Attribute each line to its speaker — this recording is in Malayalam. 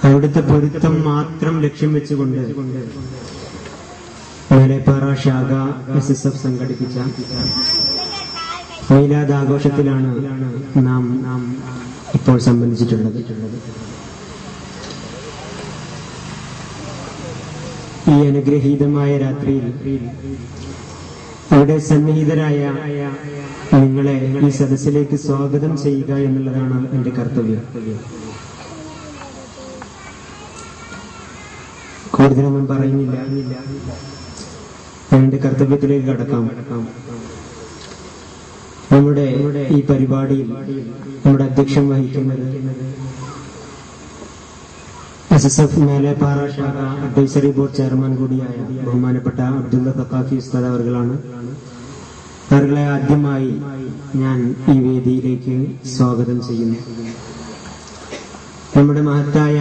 Speaker 1: അവിടുത്തെ പൊരുത്തം മാത്രം ലക്ഷ്യം വെച്ചുകൊണ്ട് മേലേപ്പാറ ശാഖ SSF സംഘടിപ്പിച്ച മീലാദ് ആഘോഷത്തിലാണ് നാം ഇപ്പോൾ സംബന്ധിച്ചിട്ടുള്ളത്. ഈ അനുഗ്രഹീതമായ രാത്രിയിൽ അവിടെ സന്നിഹിതരായ നിങ്ങളെ ഈ സദസ്സിലേക്ക് സ്വാഗതം ചെയ്യുക എന്നുള്ളതാണ് എന്റെ കർത്തവ്യം. കൂടുതലൊന്നും പറയുന്നില്ല, എന്റെ കർത്തവ്യത്തിലേക്ക് കടക്കാം. നമ്മുടെ ഈ പരിപാടിയിൽ നമ്മുടെ അധ്യക്ഷം വഹിക്കുന്നത് SSF മേലേപ്പാറ ശാഖ അഡ്വൈസറി ബോർഡ് ചെയർമാൻ കൂടിയായ ബഹുമാനപ്പെട്ട അബ്ദുള്ള തക്കാഫി ഉസ്താദ് അവർകളാണ്. അവരെ ആദ്യമായി ഞാൻ ഈ വേദിയിലേക്ക് സ്വാഗതം ചെയ്യുന്നു. നമ്മുടെ മഹത്തായ